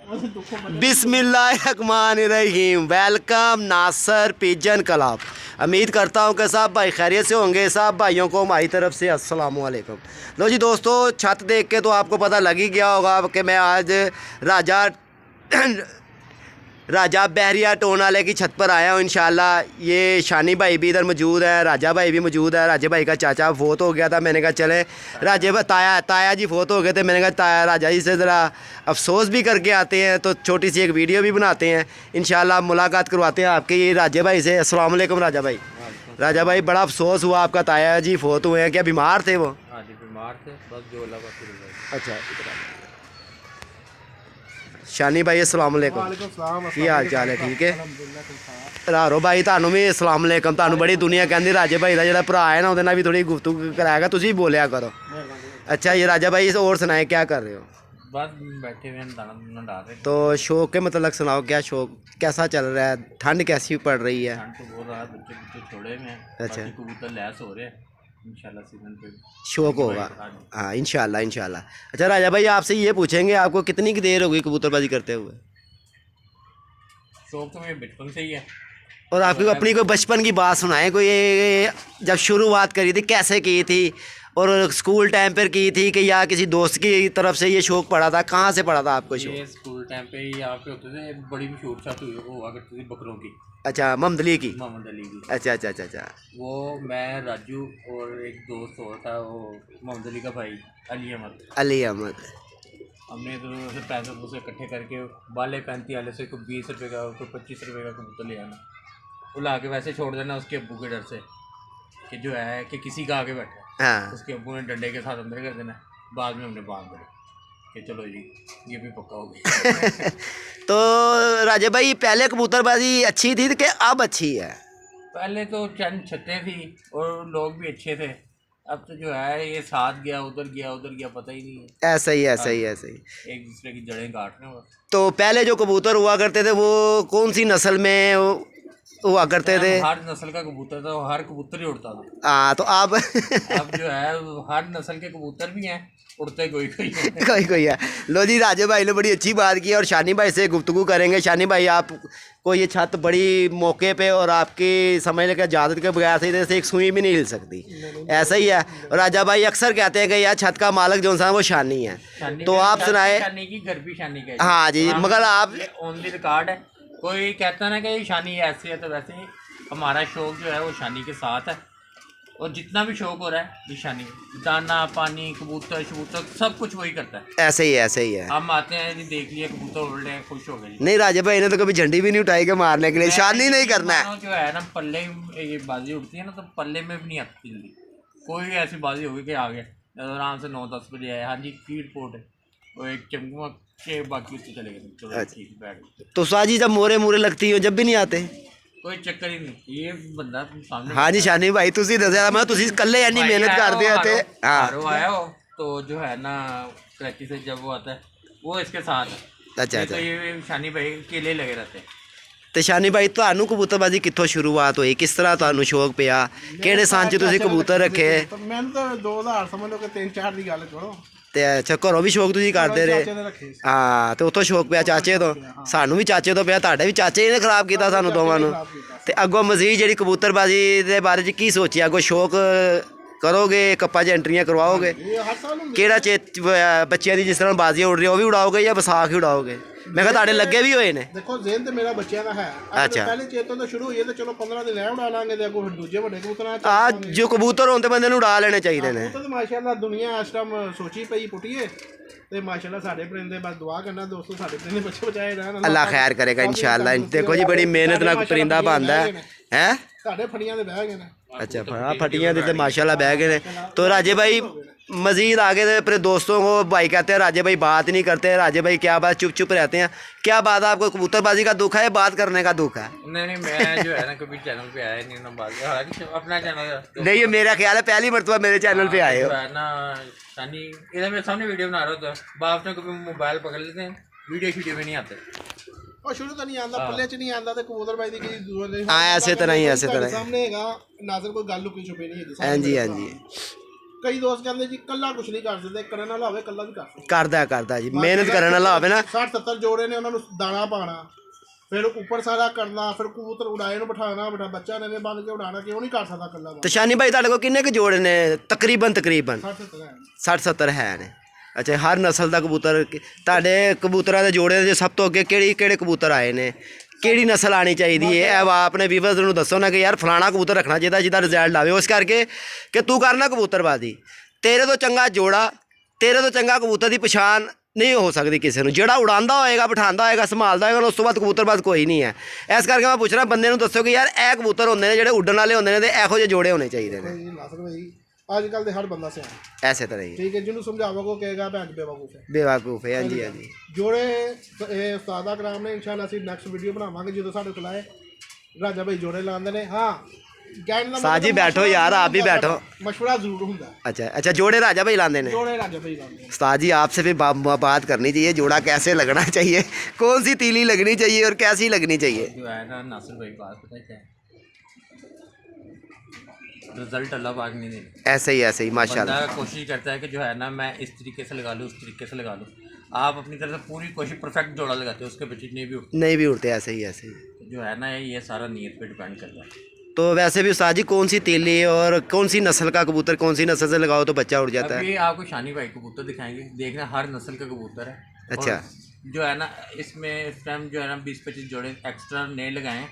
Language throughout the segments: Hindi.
बिस्मिल्लाहिर्रहमानिर्रहीम। वेलकम नासर पिजन क्लब। उम्मीद करता हूँ कि सब भाई खैरियत से होंगे। सब भाइयों को हमारी तरफ से अस्सलाम वालेकुम। लो जी दोस्तों, छत देख के तो आपको पता लग ही गया होगा कि मैं आज राजा बहरिया टोन वाले की छत पर आया हूँ इंशाल्लाह। ये शानी भाई भी इधर मौजूद है, राजा भाई भी मौजूद है। राजा भाई का चाचा फोत हो गया था, मैंने कहा चले राजे ताया जी फोत हो गए थे, मैंने कहा ताया राजा जी से ज़रा अफसोस भी करके आते हैं, तो छोटी सी एक वीडियो भी बनाते हैं इंशाल्लाह। मुलाकात करवाते हैं आपके ये राजे भाई से। अस्सलाम वालेकुम राजा भाई। राजा भाई, बड़ा अफसोस हुआ आपका ताया जी फोत हुए हैं, क्या बीमार थे वो? हाँ जी, बीमार थे बस जो अल्लाह का। अच्छा शानी भाई अस्सलाम वालेकुम, की हाल चाल है? ठीक है रारो भाई, ਤੁਹਾਨੂੰ भी अस्सलाम वालेकुम। ਤੁਹਾਨੂੰ बड़ी दुनिया कहती राजे भाई का जो भरा है ना, ਉਹਦੇ भी थोड़ी गुफ्तगू कराएगा, तुम भी बोलिया करो। अच्छा ये राजा भाई और सुनाए, क्या कर रहे हो? बस बैठे हुए हैं, दाना डाल रहे हैं। तो शौक के मतलब सुनाओ, क्या शौक कैसा चल रहा है? ठंड कैसी पड़ रही है? ठंड तो बहुत रहा, बच्चे छोड़े हुए हैं। अच्छा, बाकी कबूतर लैस हो रहे हैं इंशाल्लाह सीजन पे शौक होगा। हाँ इंशाल्लाह इंशाल्लाह। अच्छा राजा भाई, आपसे ये पूछेंगे, आपको कितनी की देर हो गई कबूतरबाजी करते हुए? शौक तो मेरे बचपन से ही है। और आपकी अपनी कोई बचपन की बात सुनाएं, कोई जब शुरुआत करी थी कैसे की थी, और स्कूल टाइम पर की थी कि या किसी दोस्त की तरफ से ये शौक़ पड़ा था? कहाँ से पड़ा था आपको शौक़? ये स्कूल टाइम पे ही यहाँ पे होते थे, बड़ी मशहूर छत हुआ करती थी बकरों की। अच्छा, मोहम्मद अली की? मोहम्मद अली की। अच्छा अच्छा अच्छा अच्छा। वो मैं राजू और एक दोस्त और था, वो मोहम्मद अली का भाई अली अहमद। अली अहमद। हमने इधर से पैसे पूसे इकट्ठे करके वाले 35 वाले से, कोई 20 रुपये का, कोई 25 रुपये का कबूतर ले आना, वो ला के वैसे छोड़ देना उसके अब्बू के डर से कि जो है कि किसी का आगे बैठा है। हाँ। उसके अब्बू ने डंडे के साथ अंदर कर देना, बाद में हमने बांध दिया कि चलो जी ये भी पक्का हो गया। तो राजा भाई, पहले कबूतरबाजी अच्छी थी कि अब अच्छी है? पहले तो चंद छतें थी और लोग भी अच्छे थे, अब तो जो है ये साथ गया उधर गया पता ही नहीं है। ऐसा ही ऐसा ही ऐसा ही। एक दूसरे की जड़ें काटने और तो पहले जो कबूतर हुआ करते थे वो कौन सी नस्ल में हुआ करते थे? हर नस्ल का कबूतर था, हर कबूतर ही उड़ता था। हाँ तो अब अब जो है हर नस्ल के कबूतर भी हैं, उड़ते कोई कोई कोई कोई है। लो जी, राजे भाई ने बड़ी अच्छी बात की और शानी भाई से गुफ्तगू करेंगे। शानी भाई, आप को ये छत बड़ी मौके पे और आपकी समझ लेकर इजाज़त के बगैर से एक सुई भी नहीं हिल सकती, ऐसा ही है। और राजा भाई अक्सर कहते हैं कि यार छत का मालिक जो इंसान वो शानी है, तो आप सुनाए। शानी की घर भी शानी का। हाँ जी, मगर आप ओनली रिकॉर्ड है। कोई कहता ना कि शानी ऐसी है, तो वैसे ही हमारा शौक जो है वो शानी के साथ है, और जितना भी शौक हो रहा है ये शानी, दाना पानी कबूतर शबूतर सब कुछ वही करता है। ऐसे ही है। हम आते हैं जी, देख लिए कबूतर उड़ रहे हैं, खुश हो गए। नहीं राजा भाई ने तो कभी झंडी भी नहीं उठाई के मारने के लिए, शानी नहीं करना है। जो है ना पल्ले ये बाजी उड़ती है ना, तो पल्ले में भी नहीं आती जल्दी। कोई ऐसी बाजी होगी कि आ गया आराम से 9-10 बजे आए, हाँ जी फीड पोर्ट है, वो एक चमकुआ के बाकी उससे चले गए। चलो ठीक बैठ। तो साजी जब मोरे मोरे लगती हो जब भी नहीं आते? कोई चक्कर ही नहीं, ये बंदा सामने। हाँ जी शानी भाई, तुसी दसिया मैं तुसी कल्ले यानी मेहनत करते थे। हाँ आया हो तो जो है ना कराची से जब वो आता है वो इसके साथ है। अच्छा तो ये शानी भाई केले लगे रहते हैं। तो शानी भाई, ਤੁਹਾਨੂੰ कबूतरबाजी कितों शुरुआत हुई, किस तरह ਤੁਹਾਨੂੰ शौक ਪਿਆ, ਕਿਹੜੇ ਸਾਲ 'ਚ ਤੁਸੀਂ ਕਬੂਤਰ ਰੱਖੇ? ਮੈਨੂੰ ਤਾਂ 2000 ਸਮਝ ਲਓ ਕਿ 3-4 ਦੀ ਗੱਲ ਕਰੋ। ਤੇ ਅੱਛਾ, ਘਰੋਂ ਵੀ ਸ਼ੌਕ ਤੁਸੀਂ ਕਰਦੇ ਰਹੇ? ਹਾਂ, ਤੇ ਉੱਥੋਂ ਸ਼ੌਕ ਪਿਆ ਚਾਚੇ ਤੋਂ, ਸਾਨੂੰ ਵੀ ਚਾਚੇ ਤੋਂ ਪਿਆ, ਤੁਹਾਡੇ ਵੀ ਚਾਚੇ ਨੇ ਖਰਾਬ ਕੀਤਾ ਸਾਨੂੰ ਦੋਵਾਂ ਨੂੰ। ਤੇ ਅੱਗੋਂ ਮਜ਼ੀਦ ਜਿਹੜੀ ਕਬੂਤਰਬਾਜੀ ਦੇ ਬਾਰੇ 'ਚ ਕੀ ਸੋਚਿਆ, ਅੱਗੋਂ ਸ਼ੌਕ ਕਰੋਗੇ, ਕੱਪਾਂ 'ਚ ਐਂਟਰੀਆਂ ਕਰਵਾਓਗੇ? ਕਿਹੜਾ ਬੱਚਿਆਂ ਦੀ ਜਿਸ ਤਰ੍ਹਾਂ ਬਾਜ਼ੀਆਂ ਉੱਡ ਰਹੀਆਂ ਉਹ ਵੀ ਉਡਾਓਗੇ ਜਾਂ ਵਿਸਾਖ ਹੀ ਉਡਾਓਗੇ? ਮੈਂ ਕਿਹਾ ਤੁਹਾਡੇ ਲੱਗੇ ਵੀ ਹੋਏ ਨੇ। ਦੇਖੋ ਜ਼ੇਨ ਤੇ ਮੇਰਾ ਬੱਚਿਆਂ ਦਾ ਹੈ। ਅੱਛਾ, ਪਹਿਲੇ ਚੇਤੋਂ ਤਾਂ ਸ਼ੁਰੂ ਹੋਈ ਹੈ ਤੇ ਚਲੋ 15 ਦਿਨ ਲੈ ਉਡਾ ਲਾਂਗੇ, ਤੇ ਅੱਗੋਂ ਫਿਰ ਦੂਜੇ ਵੱਡੇ ਕਬੂਤਰਾਂ ਆ ਜੋ ਕਬੂਤਰ ਹੁੰਦੇ ਬੰਦੇ ਨੂੰ ਉਡਾ ਲੈਣੇ ਚਾਹੀਦੇ ਨੇ। ਤਾਂ ਮਾਸ਼ਾਅੱਲਾ ਦੁਨੀਆ ਇਸ ਟਾਈਮ ਸੋਚੀ ਪਈ ਪੁੱਟੀਏ, ਤੇ ਮਾਸ਼ਾਅੱਲਾ ਸਾਡੇ ਪਰਿੰਦੇ ਬਸ ਦੁਆ ਕਰਨਾ ਦੋਸਤੋ, ਸਾਡੇ ਪਰਿੰਦੇ ਬੱਚੇ ਬਚਾਏ ਰਹਿਣ। ਅੱਲਾਹ ਖੈਰ ਕਰੇਗਾ इंशाल्लाह। देखो जी, बड़ी मेहनत ਨਾਲ परिंदा बनता है। ਸਾਡੇ ਫੜੀਆਂ ਦੇ ਬਹਿ ਗਏ ਨੇ। अच्छा हाँ, फटियाँ दी तो माशाल्लाह बह गए हैं। तो राजे भाई मज़ीद आगे थे अपने दोस्तों को भाई कहते हैं राजे भाई बात नहीं करते, राजे भाई क्या बात चुप चुप रहते हैं, क्या बात है? आपको कबूतरबाजी का दुख है या बात करने का दुख है? नहीं मैं जो है ना कभी चैनल पे आया नहीं ना, बात अपना चैनल नहीं, ये मेरा ख्याल है पहली मरतबा मेरे चैनल पे आए हो ना। शानी इधर मेरे सामने वीडियो बना रहा था, बाप ने कभी मोबाइल पकड़ लेते हैं, वीडियो में नहीं आते। ਉਹ ਸ਼ੁਰੂ ਤੋਂ ਨਹੀਂ ਆਂਦਾ, ਪੱਲੇ 'ਚ ਨਹੀਂ ਆਂਦਾ, ਤੇ ਕਬੂਤਰਬਾਜੀ ਦੀ ਕੀ ਦੂਰ ਨਹੀਂ। हाँ ऐसे तरह ही ऐसे तरह। ਸਾਹਮਣੇ ਹੈਗਾ ਨਾਜ਼ਰ, ਕੋਈ ਗੱਲ ਲੁਕੀ ਛੁਪੀ ਨਹੀਂ ਹੈਗੀ। हाँ जी हाँ जी। ਕਈ ਦੋਸਤ ਕਹਿੰਦੇ ਜੀ ਕੱਲਾ ਕੁਝ ਨਹੀਂ ਕਰ ਸਕਦੇ, ਕਰਨ ਵਾਲਾ ਹੋਵੇ ਕੱਲਾ ਵੀ ਕਰ ਸਕਦਾ। ਕਰਦਾ ਜੀ, ਮਿਹਨਤ ਕਰਨ ਵਾਲਾ ਹੋਵੇ ਨਾ। 60-70 ਜੋੜੇ ਨੇ, ਉਹਨਾਂ ਨੂੰ ਦਾਣਾ ਪਾਣਾ, ਫਿਰ ਉੱਪਰ ਸਾਰਾ ਕਰਨਾ, ਫਿਰ ਕਬੂਤਰ ਉਡਾਏ ਨੂੰ ਬਿਠਾਣਾ, ਬੇਟਾ ਬੱਚਾ ਨੇ ਬੰਨ ਕੇ ਉਡਾਣਾ, ਕਿਉਂ ਨਹੀਂ ਕਰ ਸਕਦਾ ਕੱਲਾ? ਤੇ ਸ਼ਾਨੀ ਭਾਈ ਤੁਹਾਡੇ ਕੋਲ ਕਿੰਨੇ ਕੁ ਜੋੜੇ ਨੇ ਤਕਰੀਬਨ? 60-70 ਹੈ ਨੇ। ਅੱਛਾ, ਹਰ ਨਸਲ ਦਾ ਕਬੂਤਰ ਤੁਹਾਡੇ ਕਬੂਤਰਾਂ ਦੇ ਜੋੜੇ ਦੇ ਸਭ ਤੋਂ ਅੱਗੇ ਕਿਹੜੇ ਕਬੂਤਰ ਆਏ ਨੇ? ਕਿਹੜੀ ਨਸਲ ਆਣੀ ਚਾਹੀਦੀ ਹੈ? ਇਹ ਆਪਣੇ ਵੀਵਰਸ ਨੂੰ ਦੱਸੋ ਨਾ ਕਿ ਯਾਰ ਫਲਾਣਾ ਕਬੂਤਰ ਰੱਖਣਾ ਚਾਹੀਦਾ ਜਿਹਦਾ ਰਿਜ਼ਲਟ ਆਵੇ, ਉਸ ਕਰਕੇ ਕਿ ਤੂੰ ਕਰਨਾ ਕਬੂਤਰਬਾਜ਼ੀ। ਤੇਰੇ ਤੋਂ ਚੰਗਾ ਜੋੜਾ, ਤੇਰੇ ਤੋਂ ਚੰਗਾ ਕਬੂਤਰ ਦੀ ਪਛਾਣ ਨਹੀਂ ਹੋ ਸਕਦੀ ਕਿਸੇ ਨੂੰ। ਜਿਹੜਾ ਉਡਾਉਂਦਾ ਹੋਏਗਾ, ਬਿਠਾਉਂਦਾ ਹੋਏਗਾ, ਸੰਭਾਲਦਾ ਹੋਏਗਾ, ਉਸ ਤੋਂ ਬਾਅਦ ਕਬੂਤਰਬਾਜ਼ ਕੋਈ ਨਹੀਂ ਹੈ। ਇਸ ਕਰਕੇ ਮੈਂ ਪੁੱਛ ਰਿਹਾ ਬੰਦੇ ਨੂੰ, ਦੱਸੋ ਕਿ ਯਾਰ ਇਹ ਕਬੂਤਰ ਹੁੰਦੇ ਨੇ ਜਿਹੜੇ ਉੱਡਣ ਵਾਲੇ ਹੁੰਦੇ ਨੇ ਤੇ ਇਹੋ ਜਿਹੇ ਜੋੜੇ ਹੋਣੇ ਚਾਹੀਦੇ ਨੇ। ਅੱਜ ਕੱਲ ਦੇ ਹਰ ਬੰਦਾ ਸਿਆਣਾ ਐਸੇ ਤਰ੍ਹਾਂ ਹੀ ਠੀਕ ਹੈ, ਜਿਹਨੂੰ ਸਮਝਾਵੋਗੇ ਉਹ ਕਹੇਗਾ ਭੈਣ ਬੇਵਕੂਫ ਹੈ। ਬੇਵਕੂਫ ਹੈ। ਹਾਂਜੀ ਹਾਂਜੀ। ਜੋੜੇ ਇਹ ਉਸਤਾਦਾ ਕਰਾਮ ਨੇ, ਇਨਸ਼ਾਅੱਲਾ ਅਸੀਂ ਨੈਕਸਟ ਵੀਡੀਓ ਬਣਾਵਾਂਗੇ ਜਦੋਂ ਸਾਡੇ ਕੋਲ ਆਏ। ਰਾਜਾ ਭਾਈ ਜੋੜੇ ਲਾਉਂਦੇ ਨੇ। ਹਾਂ ਕਹਿਣ ਦਾ ਸਾਜੀ बैठो यार, आप भी बैठो। मशवरा जरूर ਹੁੰਦਾ। अच्छा, जोड़े राजा भाई लाते हैं? जोड़े राजा भाई लाते हैं। उस्ताद जी आपसे भी बात करनी चाहिए, जोड़ा कैसे लगना चाहिए, कौन सी तीली लगनी चाहिए और कैसी लगनी चाहिए? जो है ना नासिर भाई बात पता है क्या है, रिजल्ट अल्लाह पाक नहीं देता। ऐसे ही माशाल्लाह। बंदा कोशिश करता है कि जो है ना मैं इस तरीके से लगा लूँ, उस तरीके से लगा लूँ। आप अपनी तरफ से पूरी कोशिश परफेक्ट जोड़ा लगाते हो, उसके बच्चे नहीं भी उठते। ऐसे ही। जो है ना ये सारा नीयत पे डिपेंड करता है। तो वैसे भी उस्ताद जी कौन सी तीली और कौन सी नस्ल का कबूतर, कौन सी नस्ल से लगाओ तो बच्चा उड़ जाता है? अभी आपको शानी भाई कबूतर दिखाएंगे, देखना हर नस्ल का कबूतर है। अच्छा। और जो है ना इसमें इस टाइम जो है ना 20-25 जोड़े एक्स्ट्रा नए लगाए हैं,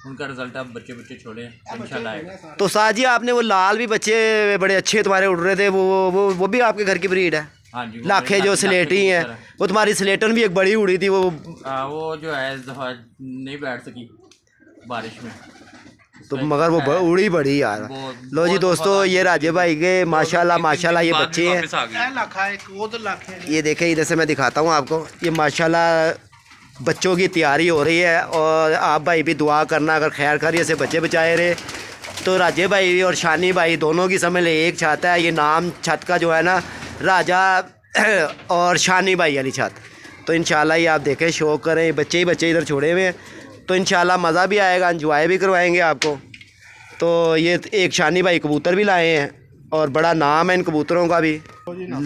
उनका रिजल्ट आप बच्चे छोड़े इंशाल्लाह आएगा। तो उस्ताद जी आपने वो लाल भी बच्चे बड़े अच्छे तुम्हारे उड़ रहे थे, वो भी आपके घर की ब्रीड है? हाँ जी। लाखे जो स्लेटी हैं, वो तुम्हारी स्लेटन भी एक बड़ी उड़ी थी, वो जो है नहीं बैठ सकी बारिश में, तो मगर वो उड़ी बड़ी यार। लो जी दोस्तों, ये राजे भाई के माशाल्लाह ये बच्चे हैं। ये देखें, इधर से मैं दिखाता हूँ आपको। ये माशाल्लाह बच्चों की तैयारी हो रही है, और आप भाई भी दुआ करना अगर खैर खैरियत से बच्चे बचाए रहे। तो राजे भाई और शानी भाई दोनों की समझ ले एक छत है। ये नाम छत का जो है ना, राजा और शानी भाई वाली छत। तो इंशाल्लाह ये आप देखें, शौक़ करें, बच्चे ही बच्चे इधर छोड़े हुए हैं, तो इंशाल्लाह मज़ा भी आएगा, एंजॉय भी करवाएंगे आपको। तो ये एक शानी भाई कबूतर भी लाए हैं, और बड़ा नाम है इन कबूतरों का भी।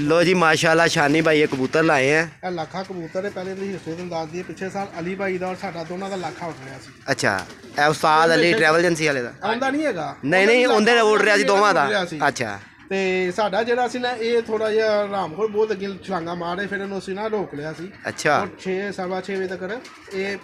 लो जी माशाल्लाह शानी भाई ये कबूतर लाए हैं। लाखा कबूतर है, पहले भी हिस्से में दाद दिए। पिछले साल अली भाई का और साडा दोनों का लाखा उठ रहा सी। अच्छा, ए उस्ताद अली ट्रैवल एजेंसी वाले दा आंदा नहीं हैगा? नहीं उंदे उड़ रहा सी दोवां दा। अच्छा। ਤੇ ਸਾਡਾ ਜਿਹੜਾ ਸੀ ਨਾ, ਇਹ ਥੋੜਾ ਜਿਹਾ ਰਾਮਖੋਲ ਬਹੁਤ ਅੱਗੇ ਛਲਾਂਗਾ ਮਾਰੇ, ਫਿਰ ਇਹਨੂੰ ਅਸੀਂ ਨਾ ਰੋਕ ਲਿਆ ਸੀ। ਅੱਛਾ। 6:15 ਵਜੇ ਤੱਕ ਇਹ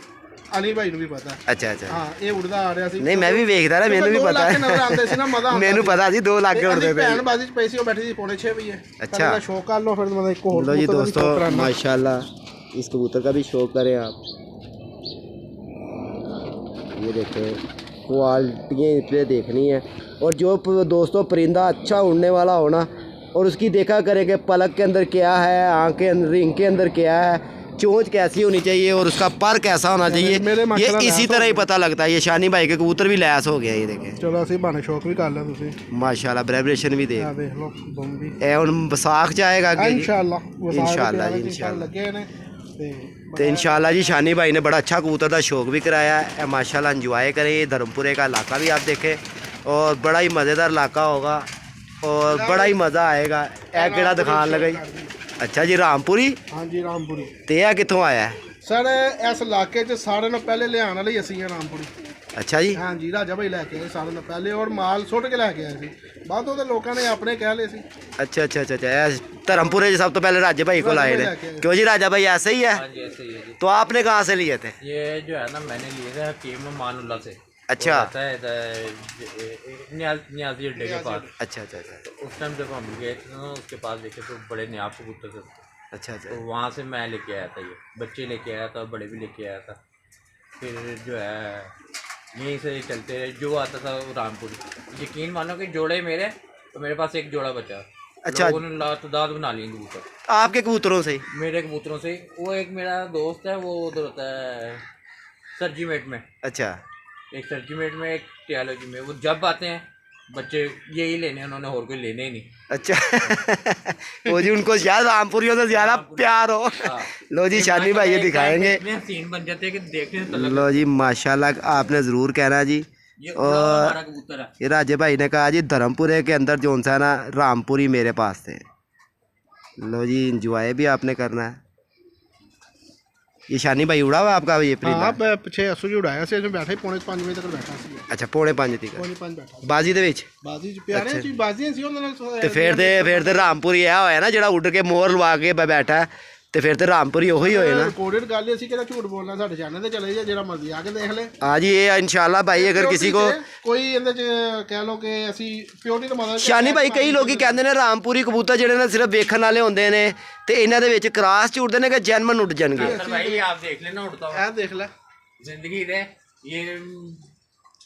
ਅਲੀ ਭਾਈ ਨੂੰ ਵੀ ਪਤਾ। ਅੱਛਾ। ਹਾਂ, ਇਹ ਉੜਦਾ ਆ ਰਿਹਾ ਸੀ। ਨਹੀਂ ਮੈਂ ਵੀ ਵੇਖਦਾ ਰਿਹਾ, ਮੈਨੂੰ ਵੀ ਪਤਾ ਹੈ। ਆਉਂਦੇ ਸੀ ਨਾ, ਮਜ਼ਾ ਆਉਂਦਾ। ਮੈਨੂੰ ਪਤਾ ਸੀ 2 ਲੱਖ ਉੜਦੇ ਪਏ। ਭੈਣ ਬਾਜ਼ੀ ਚ ਪਈ ਸੀ, ਉਹ ਬੈਠੀ ਸੀ 6:45 ਵਜੇ। अच्छा। ਸ਼ੌਕ कर लो, फिर मतलब एक और। लो जी दोस्तों माशाल्लाह इस कबूतर का भी शौक करें आप। ये देखें, क्वालिटियाँ इस पर देखनी है। और जो दोस्तों परिंदा अच्छा उड़ने वाला हो ना, और उसकी देखा करें कि पलक के अंदर क्या है, आँख के अंदर, रिंग के अंदर क्या है, चोंच कैसी होनी चाहिए, और उसका पर कैसा होना चाहिए, ये इसी तरह ही पता लगता है। ये शानी भाई के कबूतर भी लैस हो गया, ये देखें। चलो ਅਸੀਂ ਬਾਣੇ ਸ਼ੌਕ ਵੀ ਕਰ ਲਿਆ ਤੁਸੀਂ। माशाल्लाह वाइब्रेशन भी देख। ਦੇਖ ਲਓ ਬਮ ਵੀ। ਇਹ ਹੁਣ ਵਿਸਾਖ ਚ ਆਏਗਾ ਅੱਗੇ ਜੀ। इंशाल्लाह ਲੱਗੇ ਨੇ तो इंशाल्लाह जी शानी भाई ने बड़ा अच्छा कबूतर का शौक भी कराया है। माशाल्लाह एंजॉय करें। ये धर्मपुरे का इलाका भी आप देखें, और बड़ा ही मज़ेदार इलाका होगा, और बड़ा ही मज़ा आएगा। ए केड़ा दिखान लगाई? अच्छा जी, रामपुरी। हाँ जी, रामपुरी। तो यह कितों आया है? सर इस इलाके च सारे नाल पहले लियाण वाले असीं हैं रामपुरी। अच्छा जी। हाँ जी, राजा भाई लैके आए सारे नाल पहले, और माल सुट के लैके आए सी। बाद तो लोगों ने अपने कह ले सी। अच्छा। धर्मपुरे सब तो पहले राजा भाई को लाए थे। क्यों जी, राजा भाई ऐसे ही है? हाँ जी, ऐसे ही है जी। तो आपने कहाँ से लिए थे? ये जो है ना, मैंने लिए थे हकीम मानुल्लाह से। अच्छा। न्याजी अड्डे के पास। अच्छा। तो उस टाइम जब हम गए थे ना, उसके पास देखे तो बड़े नायाब कबूतर थे। अच्छा। तो वहाँ से मैं लेके आया था, ये बच्चे लेके आया था, बड़े भी लेके आया था। फिर जो है यहीं से चलते रहे, जो आता था वो रामपुरी। यकीन मानो कि जोड़े मेरे, तो मेरे पास एक जोड़ा बचा। अच्छा। लोगों ने लातदाद बना लिए कबूतर आपके कबूतरों से? मेरे कबूतरों से। वो एक मेरा दोस्त है, वो उधर होता है सर्जीमेट में। अच्छा। एक सर्जीमेट में, एक टियालॉजी में। वो जब आते हैं बच्चे यही लेने, उन्होंने और कोई लेने ही नहीं। अच्छा। वो जी उनको शायद रामपुरियों से ज़्यादा प्यार हो। लो जी शानी भाई ये दिखाएंगे। इतने हसीन बन जाते हैं कि देखने से लो जी माशाल्लाह, आपने ज़रूर कहना जी ये उड़ा हुआ हमारा कबूतर है। ये राजे भाई ने कहा जी धर्मपुरे के अंदर जो सा ना रामपुरी मेरे पास थे। लो जी इंजॉय भी आपने करना है। ये शानी भाई उड़ा हुआ आपका ये परिंदा? हाँ ਪਿੱਛੇ ਅਸੂ ਜੀ ਉਡਾਇਆ ਸੀ, ਅਸੀਂ ਬੈਠੇ 4:45 ਵਜੇ ਤੱਕ ਬੈਠਾ ਸੀ। ਅੱਛਾ 4:30 ਤੱਕ 4:45 ਬੈਠਾ ਬਾਜ਼ੀ ਦੇ ਵਿੱਚ। ਬਾਜ਼ੀ ਚ ਪਿਆਰੇ ਸੀ, ਬਾਜ਼ੀਆਂ ਸੀ ਉਹਨਾਂ ਨਾਲ। ਤੇ ਫਿਰ ਤੇ ਰਾਮਪੁਰੀ ਆ ਹੋਇਆ ਨਾ ਜਿਹੜਾ ਉੱਡ ਕੇ ਮੋਹਰ ਲਵਾ ਕੇ ਬੈਠਾ ਹੈ, ਤੇ ਫਿਰ ਤੇ ਰਾਮਪੁਰੀ ਉਹੀ ਹੋਏ ਨਾ। ਰਿਕਾਰਡਡ ਗੱਲ ਹੀ, ਅਸੀਂ ਕਿਹੜਾ ਝੂਠ ਬੋਲਣਾ। ਸਾਡੇ ਚੈਨਲ ਤੇ ਚਲੇ ਜਾ, ਜਿਹੜਾ ਮਰਜ਼ੀ ਆ ਕੇ ਦੇਖ ਲੈ। हाँ जी ये इंशाल्लाह भाई अगर किसी को ਕੋਈ ਇਹਦੇ ਚ ਕਹਿ ਲੋ ਕਿ ਅਸੀਂ ਪਿਓਰਟੀ ਦਾ ਮਤਲਬ ਸ਼ਾਨੀ ਭਾਈ ਕਈ ਲੋਕੀ ਕਹਿੰਦੇ ਨੇ ਰਾਮਪੁਰੀ ਕਬੂਤਰ ਜਿਹੜੇ ਨੇ ਸਿਰਫ ਵੇਖਣ ਵਾਲੇ ਹੁੰਦੇ ਨੇ ਤੇ ਇਹਨਾਂ ਦੇ ਵਿੱਚ ਕ੍ਰਾਸ ਚ ਉੱਡਦੇ ਨੇ ਕਿ ਜੈਨਮਨ ਉੱਡ ਜਾਣਗੇ। सर भाई आप देख लेना उड़ता हुआ ਇਹ ਦੇਖ ਲੈ। जिंदगी है ये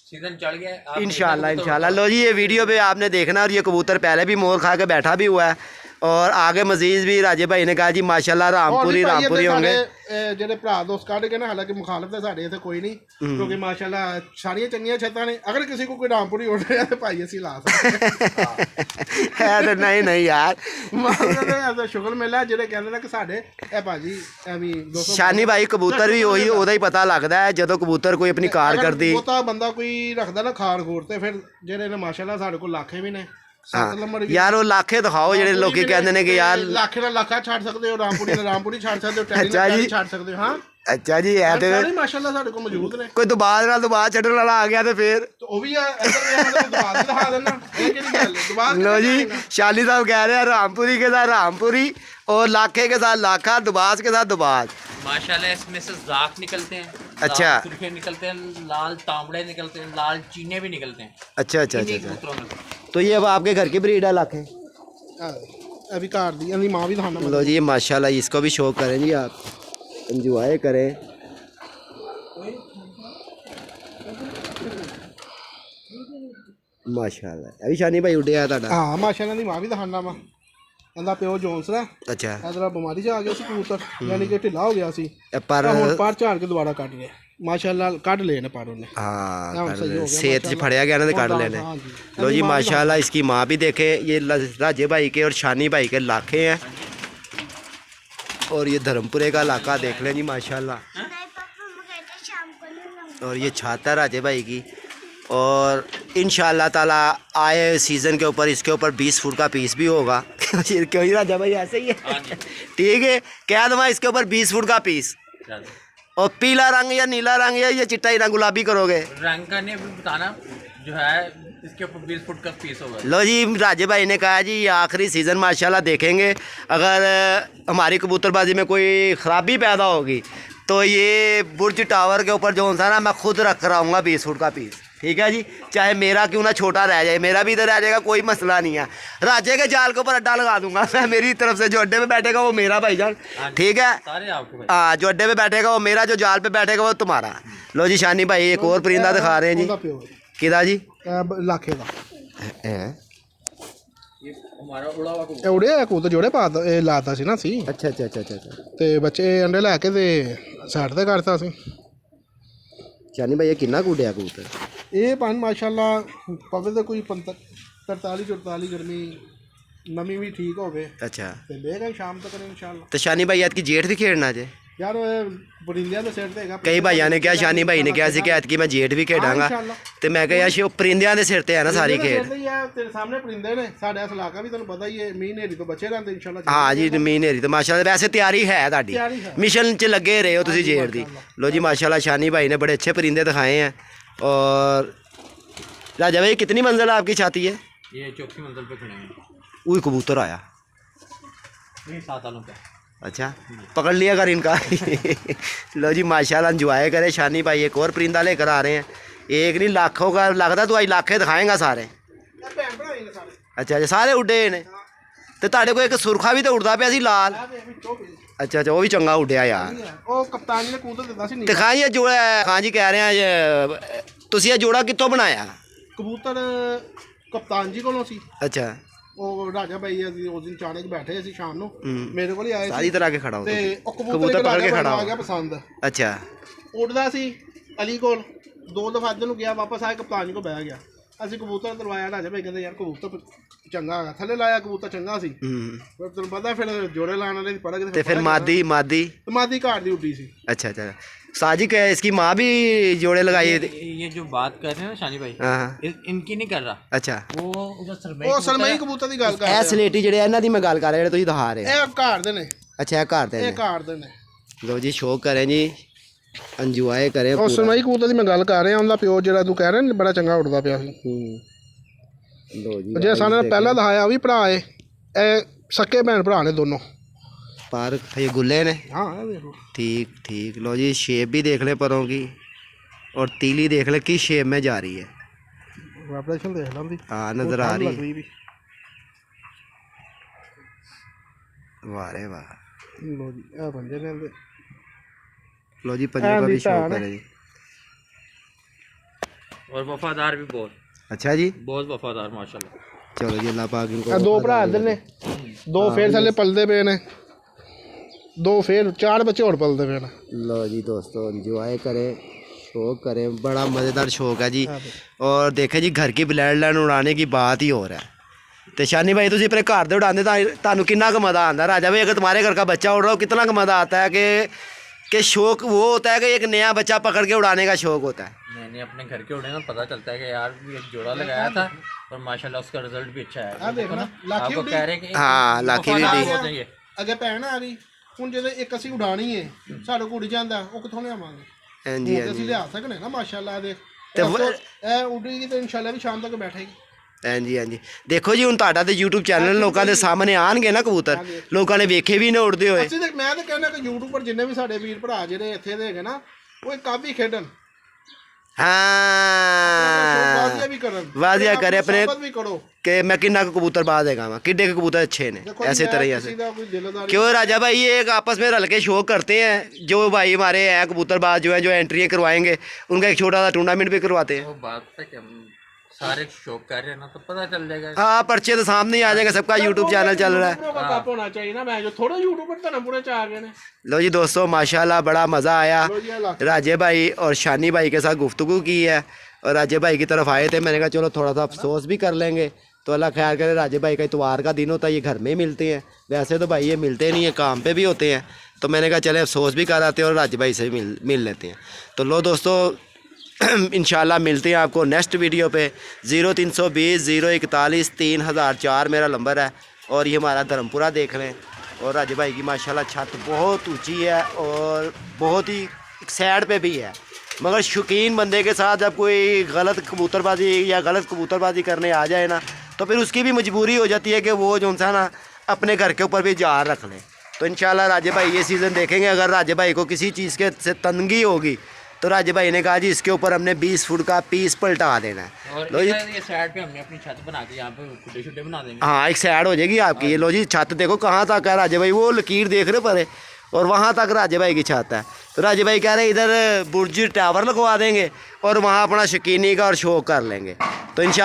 सीजन चढ़ गया है, आप इंशाल्लाह इंशाल्लाह। लो जी ये वीडियो पे आपने देखना, और ये कबूतर पहले भी मोर खा के बैठा भी हुआ है, और आगे मजीद भी राजे भाई ने कहा जी माशाल्लाह रामपुरी होंगे। ਜਿਹੜੇ ਭਰਾ ਦੋਸਤ ਕੱਢ ਕੇ ਨਾ, ਹਾਲਾਂਕਿ ਮੁਖਾਲਫ ਤੇ ਸਾਡੇ ਇੱਥੇ ਕੋਈ ਨਹੀਂ, ਕਿਉਂਕਿ ਮਾਸ਼ਾਅੱਲਾ ਸਾਰੀਆਂ ਚੰਗੀਆਂ ਛੱਤਾਂ ਨੇ। ਅਗਰ ਕਿਸੇ ਕੋ ਕੋਈ ਰਾਮਪੁਰੀ ਉੱਡ ਰਿਹਾ ਤੇ ਭਾਈ ਅਸੀਂ ਲਾ ਸਕਦੇ है तो नहीं यार ਮਾਸ਼ਾਅੱਲਾ ਸ਼ੁਕਰ ਮਿਲਿਆ ਜਿਹੜੇ ਕਹਿੰਦੇ ਨੇ ਕਿ ਸਾਡੇ ਇਹ ਭਾਜੀ ਐਵੇਂ 200 शानी भाई कबूतर भी ਉਹੀ ਉਹਦਾ ਹੀ ਪਤਾ ਲੱਗਦਾ ਹੈ ਜਦੋਂ ਕਬੂतर ਕੋਈ ਆਪਣੀ ਕਾਰ ਕਰਦੀ। ਬਹੁਤਾ ਬੰਦਾ ਕੋਈ ਰੱਖਦਾ ਨਾ ਖਾਰ ਖੂਰ ਤੇ, ਫਿਰ ਜਿਹੜੇ ਨੇ ਮਾਸ਼ਾਅੱਲਾ ਸਾਡੇ ਕੋਲ ਲੱਖੇ ਵੀ ਨੇ। 7 ਨੰਬਰ ਵੀ ਯਾਰ ਉਹ ਲਾਖੇ ਦਿਖਾਓ ਜਿਹੜੇ ਲੋਕੀ ਕਹਿੰਦੇ ਨੇ ਕਿ ਯਾਰ ਲੱਖ ਨਾਲ ਲੱਖਾ ਛੱਡ ਸਕਦੇ ਹੋ, ਰਾਮਪੁਰੀ ਨਾਲ ਰਾਮਪੁਰੀ ਛੱਡ ਸਕਦੇ ਹੋ, ਟੈਲੀ ਅੱਛਾ ਨਾਲ ਜੀ। ਛੱਡ ਸਕਦੇ ਹੋ। ਹਾਂ ਅੱਛਾ ਜੀ ਇਹ ਤੇ ਸਾਰੇ ਮਾਸ਼ਾਅੱਲਾ ਸਾਡੇ ਕੋਲ ਮੌਜੂਦ ਨੇ। ਕੋਈ ਦੁਬਾਰਾ ਨਾਲ ਦੁਬਾਰਾ ਛੱਡਣ ਵਾਲਾ ਆ ਗਿਆ ਤੇ ਫਿਰ ਤੇ ਉਹ ਵੀ ਇੱਧਰ ਦੁਬਾਰਾ ਦਿਖਾ ਦੇਣਾ। ਇਹ ਕਿਹੜੀ ਗੱਲ ਹੈ ਦੁਬਾਰਾ? लो जी शाली साहब कह रहे हैं रामपुरी के साथ रामपुरी और लाखे के साथ लाखा, दुबास के साथ दुबास। माशाल्लाह इसमें से जाक निकलते हैं, अच्छा। लाल सुर्खे निकलते हैं, लाल तांबड़े निकलते हैं, लाल चीने भी निकलते हैं अच्छा अच्छा इन्हीं अच्छा अच्छा। कबूतरों में। तो ये अब आपके घर की ब्रीड है लाखे? ਅਭੀ ਘਰ ਦੀ ਇਹਦੀ ਮਾਂ ਵੀ ਦਿਖਾਣਾ। लो जी ये माशाल्लाह इसको भी शौक करें जी, आप इंजॉय करें। माशाल्लाह अभी शानी भाई उड़े आया ਤੁਹਾਡਾ? ਹਾਂ ਮਾਸ਼ਾਅੱਲਾ ਦੀ ਮਾਂ ਵੀ ਦਿਖਾਣਾ ਵਾ। ਇਹਦਾ ਪਿਓ ਜੋਨਸ ਦਾ अच्छा ਇਹਦਾ ਬਿਮਾਰੀ 'ਚ ਆ ਗਿਆ ਸੀ ਕਬੂਤਰ, ਯਾਨੀ ਕਿ ਢਿੱਲਾ ਹੋ ਗਿਆ ਸੀ। पर ਹੁਣ ਪਰ ਝਾੜ ਕੇ ਦੁਬਾਰਾ ਕੱਢ ਲਿਆ ਮਾਸ਼ਾਅੱਲਾ, ਕੱਢ ਲਏ ਨੇ ਪਰ ਉਹਨੇ। हाँ हाँ, सही हो गया, सेहत से फड़िया गया ना तो काट लेने। हाँ जी। लो जी माशाल्लाह इसकी माँ भी देखे, ये राजे भाई के और शानी भाई के लाखे हैं, और ये धर्मपुरे का इलाका देख लें जी माशाल्लाह। और ये छाता है राजे भाई की, और इंशाल्लाह ताला आए सीज़न के ऊपर इसके ऊपर 20 फुट का पीस भी होगा। क्यों ही राजा भाई ऐसे ही है? ठीक है क्या दवा इसके ऊपर 20 फुट का पीस, और पीला रंग या नीला रंग या ये चिट्टा ही रंग गुलाबी करोगे? रंग का नहीं अभी बताना, जो है इसके ऊपर 20 फुट का पीस होगा। लो जी राजे भाई ने कहा जी ये आखिरी सीज़न माशाल्लाह देखेंगे, अगर हमारी कबूतरबाजी में कोई ख़राबी पैदा होगी तो ये बुर्ज टावर के ऊपर जो सा ना मैं खुद रख कराऊंगा 20 फुट का पीस। ठीक है जी, चाहे मेरा क्यों ना छोटा रह जाए, मेरा भी इधर रह जाएगा, कोई मसला नहीं है। राजे के जाल के ऊपर अड्डा लगा दूंगा मैं, मेरी तरफ से जो अड्डे पे बैठेगा वो मेरा भाईजान। ठीक है सारे आपके भाई। हाँ जो अड्डे पे बैठेगा वो मेरा, जो जाल पे बैठेगा वो तुम्हारा। लो जी शानी भाई एक और परिंदा दिखा रहे हैं ਉਹਦਾ जी। ਪਿਓ किदा जी? ਲੱਖੇ ਦਾ हैं? ये हमारा उड़ा हुआ कबूतर। ਇਹ ਉੜਿਆ ਕਬੂਤਰ ਜੋੜੇ ਪਾ ਇਹ ਲਾਤਾ ਸੀ ਨਾ ਸੀ, अच्छा अच्छा अच्छा अच्छा अच्छा। ਤੇ ਬੱਚੇ ਅੰਡੇ ਲੈ ਕੇ ਤੇ ਸਾਈਡ ਤੇ ਕਰਤਾ ਸੀ। शानी भाई ये किन्ना कुड़िया कबूतर? ਇਹ ਪੰਜ ਮਾਸ਼ਾਅੱਲਾ ਪਵੇ ਤੇ ਕੋਈ 43 44 ਗਰਮੀ ਨਮੀ ਵੀ ਠੀਕ ਹੋਵੇ अच्छा ਤੇ ਬੇਗਾ ਸ਼ਾਮ ਤੱਕ ਇਨਸ਼ਾਅੱਲਾ। तो शानी भाई की जेठ भी खेड़ना जे? ਯਾਰ ਬਰਿੰਦਿਆਂ ਦੇ ਸਿਰ ਤੇ ਹੈਗਾ। कई भाइयों ने कहा शानी भाई ने कहा कि ऐतकी मैं जेठ भी खेडांगा, तो मैं कहा यार परिंदियां दे सिर ते है ना सारी खेड। ਤੇਰੇ ਸਾਹਮਣੇ ਪਰਿੰਦੇ ਨੇ, ਸਾਡੇ ਇਸ ਇਲਾਕਾ ਵੀ ਤੁਹਾਨੂੰ ਪਤਾ ਹੀ ਹੈ, ਮੀਂਹ ਹਨੇਰੀ ਤੋਂ ਬਚੇ ਰਹਿੰਦੇ ਇਨਸ਼ਾਅੱਲਾ। हाँ जी मीन हेरी तो माशाल्लाह वैसे तैयारी है ताड़ी, ਤਿਆਰੀ ਹੈ। मिशन च लगे रहे हो तुसी जेठ दी। लो जी माशाल्लाह शानी भाई ने बड़े अच्छे परिंदे दिखाए हैं। और राजा भाई कितनी मंजिल आपकी छाती है? ये चौथी मंजिल पे खड़े हैं। वही कबूतर आया। ये 7 सालों का। अच्छा पकड़ लिया कर इनका। लो जी माशाल्लाह एंजॉय करे। शानी भाई एक और परिंदा लेकर आ रहे हैं, एक नहीं लाखों का लगता, तो आज लाखे दिखाएंगा सारे। अच्छा अच्छा सारे उड्डे ने, तो ताड़े को एक सुरखा भी तो उड़ता पिया सी लाल। अच्छा अच्छा वो भी चंगा उड्डिया यार। ਉਹ ਕਪਤਾਨ ਜੀ ਨੇ ਕਬੂਤਰ ਦਿੱਤਾ ਸੀ तो खां जी जोड़ा खां जी कह रहे हैं तुसी ये जोड़ा कितों बनाया? ਕਬੂਤਰ ਕਪਤਾਨ ਜੀ ਕੋਲੋਂ ਸੀ। अच्छा ਉਹ ਰਾਜਾ ਭਾਈ ਅਸੀਂ ਉਸ ਦਿਨ ਚਾਣੇ 'ਚ ਬੈਠੇ ਅਸੀਂ ਸ਼ਾਮ ਨੂੰ, ਮੇਰੇ ਕੋਲ ਹੀ ਆਏ सारी तरह के खड़ा हो ਤੇ तो। ਉਹ ਕਬੂਤਰ पकड़ के खड़ा ਆ हो। ਗਿਆ ਪਸੰਦ, अच्छा ਉੱਡਦਾ ਸੀ ਅਲੀ ਕੋਲ, 2 ਦਫਾ ਇੱਧਰ ਨੂੰ ਗਿਆ ਵਾਪਸ ਆਇਆ, ਕਪਤਾਨ ਜੀ ਕੋਲ ਬਹਿ ਗਿਆ। ਅਸੀਂ ਕਬੂਤਰ ਦਰਵਾਇਆ, ਰਾਜਾ ਭਾਈ ਕਹਿੰਦੇ ਯਾਰ ਕਬੂਤਰ ਚੰਗਾ ਹੈਗਾ, ਥੱਲੇ ਲਾਇਆ ਕਬੂਤਰ ਚੰਗਾ ਸੀ। ਫਿਰ ਤੈਨੂੰ ਪਤਾ ਫਿਰ ਜੋੜੇ ਲਾਉਣ ਵਾਲੇ ਦੀ ਪੜਕ ਤੇ ਫਿਰ ਮਾਦੀ ਮਾਦੀ ਘਾਟ ਦੀ ਉੱਡੀ ਸੀ। अच्छा अच्छा साजिक है, इसकी माँ भी जोड़े लगाई है। ये जो बात कर रहे हैं ना शानी भाई, हाँ इनकी नहीं कर रहा, अच्छा वो उधर सरमई ਉਹ ਸਰਮਈ ਕਬੂਤਰ ਦੀ ਗੱਲ ਕਰ ਇਹ ਸਲੇਟੀ ਜਿਹੜੇ ਇਹਨਾਂ ਦੀ ਮੈਂ ਗੱਲ ਕਰ ਰਿਹਾ ਜਿਹੜੇ ਤੁਸੀਂ ਦਿਖਾ ਰਹੇ ਹੋ। ਇਹ ਘਰ ਦੇ ਨੇ, ਅੱਛਾ ਇਹ ਘਰ ਦੇ ਇਹ ਨੇ। ਘਰ ਦੇ ਨੇ। ਲੋ ਜੀ ਸ਼ੋਅ ਕरें ਜੀ, ਇੰਜੋਏ ਕरें ਉਹ ਪੂਰਾ। ਸਰਮਈ ਕਬੂਤਰ ਦੀ ਮੈਂ ਗੱਲ ਕਰ ਰਿਹਾ, ਉਹਦਾ ਪਿਓ ਜਿਹੜਾ ਤੂੰ ਕਹਿ ਰਿਹਾ ਬੜਾ ਚੰਗਾ ਉੱਡਦਾ ਪਿਆ ਸੀ। ਲੋ ਜੀ ਜੇ ਸਾਨੂੰ ਪਹਿਲਾਂ ਦਿਖਾਇਆ ਉਹ ਵੀ ਭਰਾ ਏ, ਇਹ ਸਕੇ ਭੈਣ ਭਰਾ ਨੇ ਦੋਨੋਂ। पर ये गुल्ले ने, हाँ देखो ठीक ठीक। लो जी शेप भी देख ले परों की, और तीली देख ले किस शेप में जा रही है। वाइब्रेशन देख लो दी, हाँ नजर आ रही है। भी वाह रे वाह। लो जी आ पंजे ने दे। लो जी पंजे का भी शो करें जी। और वफादार भी बहुत, अच्छा जी, बहुत वफादार माशाल्लाह। चलो जी अल्लाह पाक इनको। ਇਹ ਦੋ ਭਰਾ ਇੱਧਰ ਨੇ, ਦੋ ਫੇਰ ਥੱਲੇ ਪਲਦੇ ਪਏ ਨੇ, ਦੋ ਫੇਰ 4 ਬੱਚੇ ਹੋਰ ਪਲਦੇ ਪਏ ਨੇ। लो जी दोस्तों इंजॉय करें, शौक करें, बड़ा मज़ेदार शौक है जी। और देखें जी घर की ब्लैड लाइन उड़ाने की बात ही और है। तो शानी भाई तुम अपने घर से उड़ाते तुहानू कितना क मज़ा आता है। राजा भाई अगर तुम्हारे घर का बच्चा उड़ रहा हो कितना क मज़ा आता है कि शौक वो होता है कि एक नया बच्चा पकड़ के उड़ाने का शौक होता है। मैंने अपने घर के उड़े ना पता चलता है कि यार एक जोड़ा लगाया था और माशाल्लाह उसका रिजल्ट भी अच्छा है। देखो ना, लाठी आपको उड़ी। कह रहे हैं कि हाँ, लाठी भी वफादार उड़ी। होते हैं ये। ਅੱਗੇ ਭੈਣ ਆ ਗਈ, ਹੁਣ ਜਦੋਂ ਇੱਕ ਅਸੀਂ ਉਡਾਣੀ ਏ ਸਾਡੇ ਕੋਲ ਉੱਡ ਜਾਂਦਾ, ਉਹ ਕਿੱਥੋਂ ਲਿਆਵਾਂਗੇ? हाँ जी ਹੁਣ हाँ ਅਸੀਂ जी ਲਿਆ ਸਕਨੇ ਨਾ ਮਾਸ਼ਾਅੱਲਾ। ਦੇਖ ਤੇ ਇਹ ਉੱਡੇਗੀ ਤੇ ਇਨਸ਼ਾਅੱਲਾ ਵੀ ਸ਼ਾਮ ਤੱਕ ਬੈਠੇਗੀ। हाँ जी हाँ जी। देखो जी ਹੁਣ ਤੁਹਾਡਾ ਤੇ YouTube ਚੈਨਲ ਲੋਕਾਂ ਦੇ ਸਾਹਮਣੇ ਆਣਗੇ ਨਾ ਕਬੂਤਰ, ਲੋਕਾਂ ਨੇ ਵੇਖੇ ਵੀ ਨਾ ਉੜਦੇ ਹੋਏ। ਅਸੀਂ ਤੇ ਮੈਂ ਤਾਂ ਕਹਿੰਦਾ ਕਿ YouTube ਜਿੰਨੇ ਵੀ ਸਾਡੇ ਵੀਰ ਭਰਾ ਜਿਹੜੇ ਇੱਥੇ ਦੇ ਹੈਗੇ ਨਾ, ਉਹ ਇੱਕ ਕਾਫੀ ਖੇਡਣ, हाँ ਬਾਜ਼ੀਆਂ ਵੀ ਕਰਨ, ਵਾਜ਼ੀਆਂ ਕਰੇ ਆਪਣੇ ਸਾਬਤ ਵੀ ਕਰੋ। कि मैं किन्ना को कबूतर बाज देगा मैं किड्डे के कबूतर अच्छे ने देखो ऐसे मैं तरह ही किसी ऐसे। का कोई दिलदारी क्यों राजा भाई ये एक आपस में रल के शो करते हैं। जो भाई हमारे हैं कबूतरबाज जो है जो एंट्री करवाएंगे उनका एक छोटा सा टूर्नामेंट भी करवाते हैं। वो बात है कि हम सारे शौक कर रहे हैं ना तो पता चल जाएगा। हाँ पर्चे तो सामने ही आ जाएगा, सबका यूट्यूब चैनल चल रहा है। यूट्यूबर का कप होना चाहिए ना, मैं जो थोड़ा यूट्यूबर तो पूरे चा आ गए ने। लो जी दोस्तों माशाल्लाह बड़ा मज़ा आया। लो जी अल्लाह। राजे भाई और शानी भाई के साथ गुफ्तगू की है और राजे भाई की तरफ आए थे। मैंने कहा चलो थोड़ा सा अफसोस भी कर लेंगे, तो अल्लाह ख्याल करे। राजे भाई का इतवार का दिन होता है, ये घर में ही मिलते हैं, वैसे तो भाई ये मिलते नहीं है, काम पे भी होते हैं। तो मैंने कहा चले अफसोस भी कर आते हैं और राजे भाई से भी मिल लेते हैं। तो लो दोस्तों इंशाल्लाह मिलते हैं आपको नेक्स्ट वीडियो पे। 0320 041 3004 मेरा नंबर है। और ये हमारा धर्मपुरा देख लें। और राजे भाई की माशाल्लाह छत बहुत ऊंची है और बहुत ही साइड पे भी है, मगर शौकीन बंदे के साथ जब कोई गलत कबूतरबाजी या गलत कबूतरबाजी करने आ जाए ना, तो फिर उसकी भी मजबूरी हो जाती है कि वो जो सा ना अपने घर के ऊपर भी जार रख ले। तो इंशाल्लाह राजे भाई ये सीज़न देखेंगे। अगर राजे भाई को किसी चीज़ के से तंगी होगी तो राजे भाई ने कहा जी इसके ऊपर हमने 20 फुट का पीस पलटा देना है। और लो जी ये साइड पे हमने अपनी छत बना के यहाँ पे खुटे छुटे बना देंगे। हाँ एक साइड हो जाएगी आपकी। ये लो जी छत देखो कहाँ तक है राजे भाई, वो लकीर देख रहे परे और वहाँ तक राजे भाई की छत है। तो राजे भाई कह रहे इधर बुर्ज टावर लगवा देंगे और वहाँ अपना शकीनी का और शौक कर लेंगे। तो इंशाल्लाह